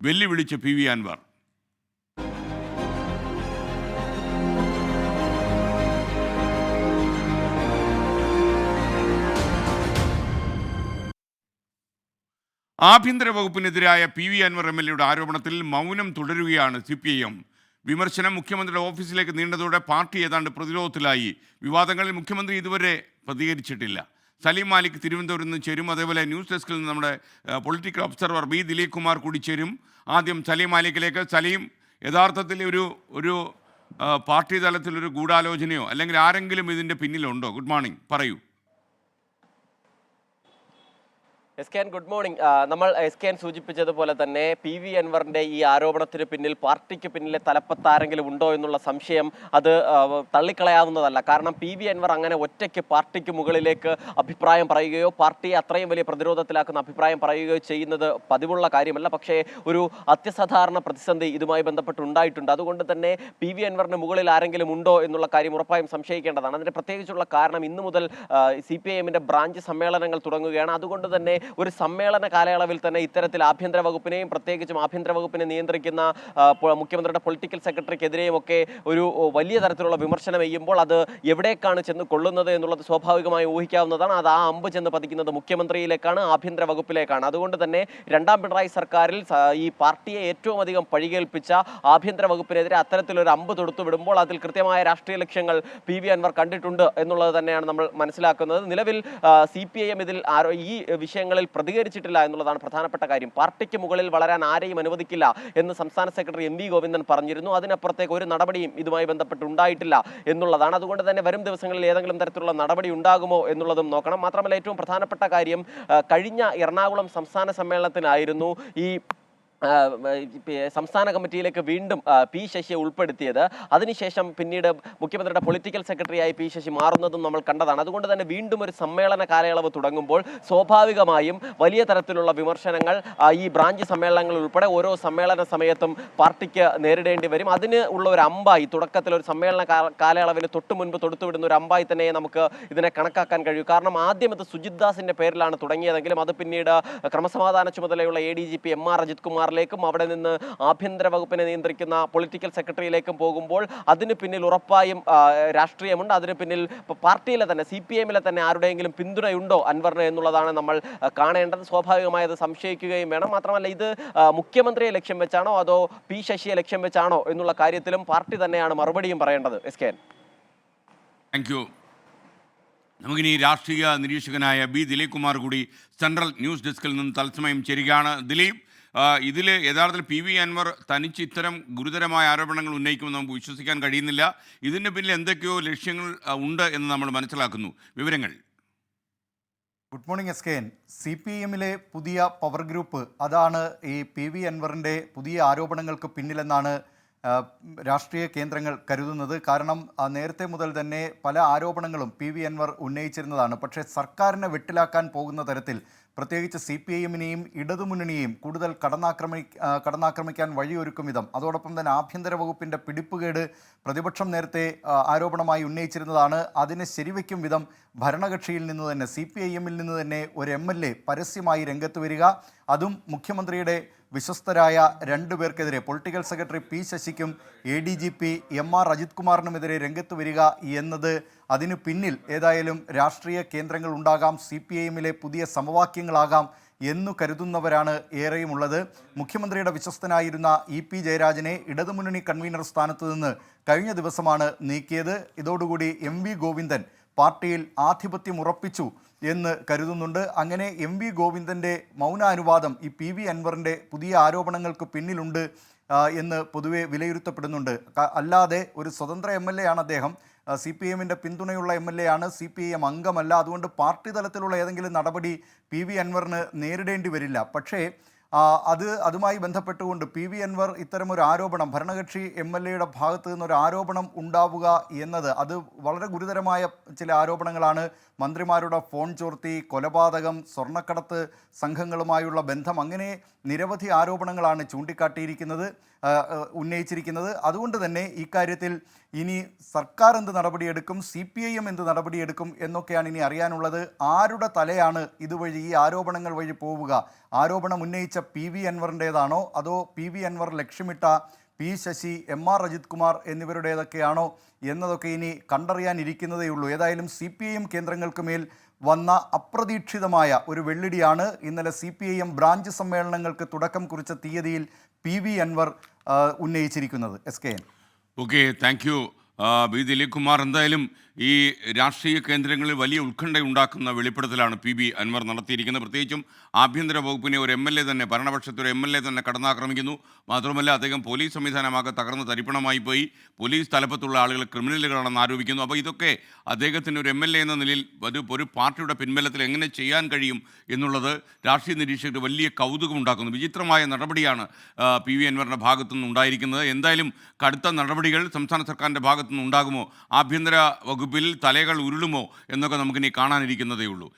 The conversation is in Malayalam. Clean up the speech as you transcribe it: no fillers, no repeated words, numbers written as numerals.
വെല്ലുവിളിച്ച് പി വി അൻവർ. ആഭ്യന്തര വകുപ്പിനെതിരായ P V Anwar M L എയുടെ ആരോപണത്തിൽ മൗനം തുടരുകയാണ് CPIM. വിമർശനം മുഖ്യമന്ത്രിയുടെ ഓഫീസിലേക്ക് നീണ്ടതോടെ പാർട്ടി ഏതാണ്ട് പ്രതിരോധത്തിലായി. വിവാദങ്ങളിൽ മുഖ്യമന്ത്രി ഇതുവരെ പ്രതികരിച്ചിട്ടില്ല. സലീം മാലിക് തിരുവനന്തപുരത്ത് നിന്ന് ചേരും. അതേപോലെ ന്യൂസ് ഡെസ്കിൽ നിന്ന് നമ്മുടെ political observer B. Dileep Kumar കൂടി ചേരും. ആദ്യം സലീം മാലിക്കിലേക്ക്. സലീം, യഥാർത്ഥത്തിൽ ഒരു പാർട്ടി തലത്തിലൊരു ഗൂഢാലോചനയോ അല്ലെങ്കിൽ ആരെങ്കിലും ഇതിൻ്റെ പിന്നിലുണ്ടോ? ഗുഡ് മോർണിംഗ്, പറയൂ. SKN good morning. നമ്മൾ SKN സൂചിപ്പിച്ചതുപോലെ തന്നെ പി വി അൻവറിന്റെ ഈ ആരോപണത്തിന് പിന്നിൽ പാർട്ടിക്ക് പിന്നിലെ തലപ്പത്താരെങ്കിലും ഉണ്ടോ എന്നുള്ള സംശയം അത് തള്ളിക്കളയാവുന്നതല്ല. കാരണം പി വി അൻവർ അങ്ങനെ ഒറ്റയ്ക്ക് പാർട്ടിക്ക് മുകളിലേക്ക് അഭിപ്രായം പറയുകയോ പാർട്ടിയെ അത്രയും വലിയ പ്രതിരോധത്തിലാക്കുന്ന അഭിപ്രായം പറയുകയോ ചെയ്യുന്നത് പതിവുള്ള കാര്യമല്ല. പക്ഷേ ഒരു അത്യസാധാരണ പ്രതിസന്ധി ഇതുമായി ബന്ധപ്പെട്ടുണ്ടായിട്ടുണ്ട്. അതുകൊണ്ട് തന്നെ പി വി അൻവറിന് മുകളിൽ ആരെങ്കിലും ഉണ്ടോ എന്നുള്ള കാര്യം ഉറപ്പായും സംശയിക്കേണ്ടതാണ്. അതിന് പ്രത്യേകിച്ചുള്ള കാരണം ഇന്നു മുതൽ CPIMന്റെ ബ്രാഞ്ച് സമ്മേളനങ്ങൾ തുടങ്ങുകയാണ്. അതുകൊണ്ട് തന്നെ ഒരു സമ്മേളന കാലയളവിൽ തന്നെ ഇത്തരത്തിൽ ആഭ്യന്തര വകുപ്പിനെയും പ്രത്യേകിച്ചും ആഭ്യന്തര വകുപ്പിനെ നിയന്ത്രിക്കുന്ന മുഖ്യമന്ത്രിയുടെ പൊളിറ്റിക്കൽ സെക്രട്ടറിക്കെതിരെയും ഒക്കെ ഒരു വലിയ തരത്തിലുള്ള വിമർശനം ചെയ്യുമ്പോൾ അത് എവിടേക്കാണ് ചെന്ന് കൊള്ളുന്നത് എന്നുള്ളത് സ്വാഭാവികമായി ഊഹിക്കാവുന്നതാണ്. അത് ആ അമ്പ് ചെന്ന് പതിക്കുന്നത് മുഖ്യമന്ത്രിയിലേക്കാണ്, ആഭ്യന്തര വകുപ്പിലേക്കാണ്. അതുകൊണ്ട് തന്നെ രണ്ടാം പിണറായി സർക്കാരിൽ ഈ പാർട്ടിയെ ഏറ്റവും അധികം പഴികേൽപ്പിച്ച ആഭ്യന്തര വകുപ്പിനെതിരെ അത്തരത്തിലൊരു അമ്പ് തൊടുത്തു വിടുമ്പോൾ അതിൽ കൃത്യമായ രാഷ്ട്രീയ ലക്ഷ്യങ്ങൾ പി വി അൻവർ കണ്ടിട്ടുണ്ട് എന്നുള്ളത് തന്നെയാണ് നമ്മൾ മനസ്സിലാക്കുന്നത്. നിലവിൽ CPIM ഇതിൽ ഈ വിഷയങ്ങളിൽ പ്രതികരിച്ചിട്ടില്ല എന്നുള്ളതാണ് പ്രധാനപ്പെട്ട കാര്യം. പാർട്ടിക്ക് മുകളിൽ വളരാൻ ആരെയും അനുവദിക്കില്ല എന്ന് സംസ്ഥാന സെക്രട്ടറി MV ഗോവിന്ദൻ പറഞ്ഞിരുന്നു. അതിനപ്പുറത്തേക്ക് ഒരു നടപടിയും ഇതുമായി ബന്ധപ്പെട്ട് ഉണ്ടായിട്ടില്ല എന്നുള്ളതാണ്. അതുകൊണ്ട് തന്നെ വരും ദിവസങ്ങളിൽ ഏതെങ്കിലും തരത്തിലുള്ള നടപടി ഉണ്ടാകുമോ എന്നുള്ളതും നോക്കണം. മാത്രമല്ല ഏറ്റവും പ്രധാനപ്പെട്ട കാര്യം കഴിഞ്ഞ എറണാകുളം സംസ്ഥാന സമ്മേളനത്തിനായിരുന്നു ഈ സംസ്ഥാന കമ്മിറ്റിയിലേക്ക് വീണ്ടും P. ശശിയെ ഉൾപ്പെടുത്തിയത്. അതിനുശേഷം പിന്നീട് മുഖ്യമന്ത്രിയുടെ പൊളിറ്റിക്കൽ സെക്രട്ടറിയായി P. ശശി മാറുന്നതും നമ്മൾ കണ്ടതാണ്. അതുകൊണ്ട് തന്നെ വീണ്ടും ഒരു സമ്മേളന കാലയളവ് തുടങ്ങുമ്പോൾ സ്വാഭാവികമായും വലിയ തരത്തിലുള്ള വിമർശനങ്ങൾ ഈ ബ്രാഞ്ച് സമ്മേളനങ്ങൾ ഉൾപ്പെടെ ഓരോ സമ്മേളന സമയത്തും പാർട്ടിക്ക് നേരിടേണ്ടി വരും. അതിന് ഉള്ള ഒരു അമ്പായി തുടക്കത്തിൽ ഒരു സമ്മേളന കാലയളവിന് തൊട്ട് മുൻപ് തൊടുത്തുവിടുന്ന ഒരു അമ്പായി തന്നെ നമുക്ക് ഇതിനെ കണക്കാക്കാൻ കഴിയും. കാരണം ആദ്യം ഇത് സുജിത് ദാസിന്റെ പേരിലാണ് തുടങ്ങിയതെങ്കിലും അത് പിന്നീട് ക്രമസമാധാന ചുമതലയുള്ള ADGP MR അജിത് കുമാർ ും അവിടെ നിന്ന് ആഭ്യന്തര വകുപ്പിനെ നിയന്ത്രിക്കുന്ന പൊളിറ്റിക്കൽ സെക്രട്ടറിയിലേക്കും പോകുമ്പോൾ അതിന് പിന്നിൽ ഉറപ്പായും രാഷ്ട്രീയമുണ്ട്. അതിന് പിന്നിൽ പാർട്ടിയിലെ തന്നെ CPIMലെ തന്നെ ആരുടെയെങ്കിലും പിന്തുണയുണ്ടോ അൻവറിന് എന്നുള്ളതാണ് നമ്മൾ കാണേണ്ടത്. സ്വാഭാവികമായി അത് സംശയിക്കുകയും വേണം. മാത്രമല്ല ഇത് മുഖ്യമന്ത്രിയെ ലക്ഷ്യം വെച്ചാണോ അതോ P. ശശിയെ ലക്ഷ്യം വെച്ചാണോ എന്നുള്ള കാര്യത്തിലും പാർട്ടി തന്നെയാണ് മറുപടിയും പറയേണ്ടത്. SKN. Thank you. നമുക്കിനി രാഷ്ട്രീയ നിരീക്ഷകനായ B. ദിലീപ് കുമാർ കൂടി സെൻട്രൽ ന്യൂസ് ഡെസ്കിൽ നിന്ന് തത്സമയം ചേരുകയാണ്. ദിലീപ്, ഇതിൽ യഥാർത്ഥത്തിൽ പി വി അൻവർ തനിച്ച് ഇത്തരം ഗുരുതരമായ ആരോപണങ്ങൾ ഉന്നയിക്കുമെന്ന് നമുക്ക് വിശ്വസിക്കാൻ കഴിയുന്നില്ല. ഇതിന് പിന്നിൽ എന്തൊക്കെയോ ലക്ഷ്യങ്ങൾ ഉണ്ട് എന്ന് നമ്മൾ മനസ്സിലാക്കുന്നു. വിവരങ്ങൾ. Good morning SKN. CPIMലെ പുതിയ പവർ ഗ്രൂപ്പ് അതാണ് ഈ പി വി അൻവറിൻ്റെ പുതിയ ആരോപണങ്ങൾക്ക് പിന്നിലെന്നാണ് രാഷ്ട്രീയ കേന്ദ്രങ്ങൾ കരുതുന്നത്. കാരണം നേരത്തെ മുതൽ തന്നെ പല ആരോപണങ്ങളും പി വി അൻവർ ഉന്നയിച്ചിരുന്നതാണ്. പക്ഷേ സർക്കാരിനെ വെട്ടിലാക്കാൻ പോകുന്ന തരത്തിൽ പ്രത്യേകിച്ച് CPIMനെയും ഇടതുമുന്നണിയെയും കൂടുതൽ കടന്നാക്രമിക്കാൻ വഴിയൊരുക്കും വിധം, അതോടൊപ്പം തന്നെ ആഭ്യന്തര വകുപ്പിൻ്റെ പിടിപ്പുകേട് പ്രതിപക്ഷം നേരത്തെ ആരോപണമായി ഉന്നയിച്ചിരുന്നതാണ്. അതിനെ ശരിവയ്ക്കും വിധം ഭരണകക്ഷിയിൽ നിന്ന് തന്നെ CPIMൽ നിന്ന് തന്നെ ഒരു MLA പരസ്യമായി രംഗത്ത് വരിക, അതും മുഖ്യമന്ത്രിയുടെ വിശ്വസ്തരായ രണ്ടുപേർക്കെതിരെ പൊളിറ്റിക്കൽ സെക്രട്ടറി P. ശശിക്കും ADGP MR അജിത് കുമാറിനുമെതിരെ രംഗത്ത് വരിക എന്നത് അതിനു പിന്നിൽ ഏതായാലും രാഷ്ട്രീയ കേന്ദ്രങ്ങൾ ഉണ്ടാകാം, CPIMലെ പുതിയ സമവാക്യങ്ങളാകാം എന്നു കരുതുന്നവരാണ് ഏറെയുമുള്ളത്. മുഖ്യമന്ത്രിയുടെ വിശ്വസ്തനായിരുന്ന EP ജയരാജനെ ഇടതുമുന്നണി കൺവീനർ സ്ഥാനത്ത് നിന്ന് കഴിഞ്ഞ ദിവസമാണ് നീക്കിയത്. ഇതോടുകൂടി MV ഗോവിന്ദൻ പാർട്ടിയിൽ ആധിപത്യം ഉറപ്പിച്ചു എന്ന് കരുതുന്നുണ്ട്. അങ്ങനെ MV ഗോവിന്ദൻ്റെ മൗനാനുവാദം ഈ പി വി അൻവറിൻ്റെ പുതിയ ആരോപണങ്ങൾക്ക് പിന്നിലുണ്ട് എന്ന് പൊതുവെ വിലയിരുത്തപ്പെടുന്നുണ്ട്. അല്ലാതെ ഒരു സ്വതന്ത്ര MLA ആണ് അദ്ദേഹം, CPIMൻ്റെ പിന്തുണയുള്ള MLA ആണ്, CPIM അംഗമല്ല. അതുകൊണ്ട് പാർട്ടി തലത്തിലുള്ള ഏതെങ്കിലും നടപടി പി വി അൻവറിന് നേരിടേണ്ടി വരില്ല. പക്ഷേ അതുമായി ബന്ധപ്പെട്ടുകൊണ്ട് പി വി അൻവർ ഇത്തരമൊരു ആരോപണം, ഭരണകക്ഷി MLAയുടെ ഭാഗത്തു നിന്നൊരു ആരോപണം ഉണ്ടാവുക എന്നത് അത് വളരെ ഗുരുതരമായ ചില ആരോപണങ്ങളാണ്. മന്ത്രിമാരുടെ ഫോൺ ചോർത്തി, കൊലപാതകം, സ്വർണ്ണക്കടത്ത് സംഘങ്ങളുമായുള്ള ബന്ധം, അങ്ങനെ നിരവധി ആരോപണങ്ങളാണ് ഉന്നയിച്ചിരിക്കുന്നത്. അതുകൊണ്ട് തന്നെ ഇക്കാര്യത്തിൽ ഇനി സർക്കാർ എന്ത് നടപടിയെടുക്കും, CPIM എന്ത് നടപടിയെടുക്കും എന്നൊക്കെയാണ് ഇനി അറിയാനുള്ളത്. ആരുടെ തലയാണ് ഇതുവഴി ഈ ആരോപണങ്ങൾ വഴി പോവുക? ആരോപണം ഉന്നയിച്ച PV അൻവറിൻ്റേതാണോ അതോ PV Anwar ലക്ഷ്യമിട്ട P Sasi, MR Ajith Kumar എന്നിവരുടേതൊക്കെയാണോ എന്നതൊക്കെ ഇനി കണ്ടറിയാനിരിക്കുന്നതേയുള്ളൂ. ഏതായാലും CPIM കേന്ദ്രങ്ങൾക്ക് മേൽ വന്ന അപ്രതീക്ഷിതമായ ഒരു വെള്ളിടിയാണ് ഇന്നലെ CPIM ബ്രാഞ്ച് സമ്മേളനങ്ങൾക്ക് തുടക്കം കുറിച്ച തീയതിയിൽ PV അൻവർ ഉന്നയിച്ചിരിക്കുന്നത്. SKN. Okay, thank you B Dileep Kumar. എന്തായാലും ഈ രാഷ്ട്രീയ കേന്ദ്രങ്ങളിൽ വലിയ ഉത്കണ്ഠ ഉണ്ടാക്കുന്ന വെളിപ്പെടുത്തലാണ് PV അൻവർ നടത്തിയിരിക്കുന്നത്. പ്രത്യേകിച്ചും ആഭ്യന്തര വകുപ്പിനെ ഒരു MLA തന്നെ, ഭരണപക്ഷത്തെ ഒരു MLA തന്നെ കടന്നാക്രമിക്കുന്നു. മാത്രമല്ല അദ്ദേഹം പോലീസ് സംവിധാനമാകെ തകർന്ന് തരിപ്പണമായി പോയി, പോലീസ് തലപ്പത്തുള്ള ആളുകൾ ക്രിമിനലുകളാണെന്ന് ആരോപിക്കുന്നു. അപ്പോൾ ഇതൊക്കെ അദ്ദേഹത്തിന് ഒരു MLA എന്ന നിലയിൽ ഒരു പാർട്ടിയുടെ പിൻബലത്തിൽ എങ്ങനെ ചെയ്യാൻ കഴിയും എന്നുള്ളത് രാഷ്ട്രീയ നിരീക്ഷകർക്ക് വലിയ കൗതുകം ഉണ്ടാക്കുന്നു. വിചിത്രമായ നടപടിയാണ് PV അൻവറിൻ്റെ ഭാഗത്തുനിന്ന് ഉണ്ടായിരിക്കുന്നത്. എന്തായാലും കടുത്ത നടപടികൾ സംസ്ഥാന സർക്കാരിൻ്റെ ഭാഗത്തുനിന്ന് ഉണ്ടാകുമോ, ആഭ്യന്തര വകുപ്പിൽ തലകൾ ഉരുളുമോ എന്നൊക്കെ നമുക്കിനി കാണാനിരിക്കുന്നതേ ഉള്ളൂ.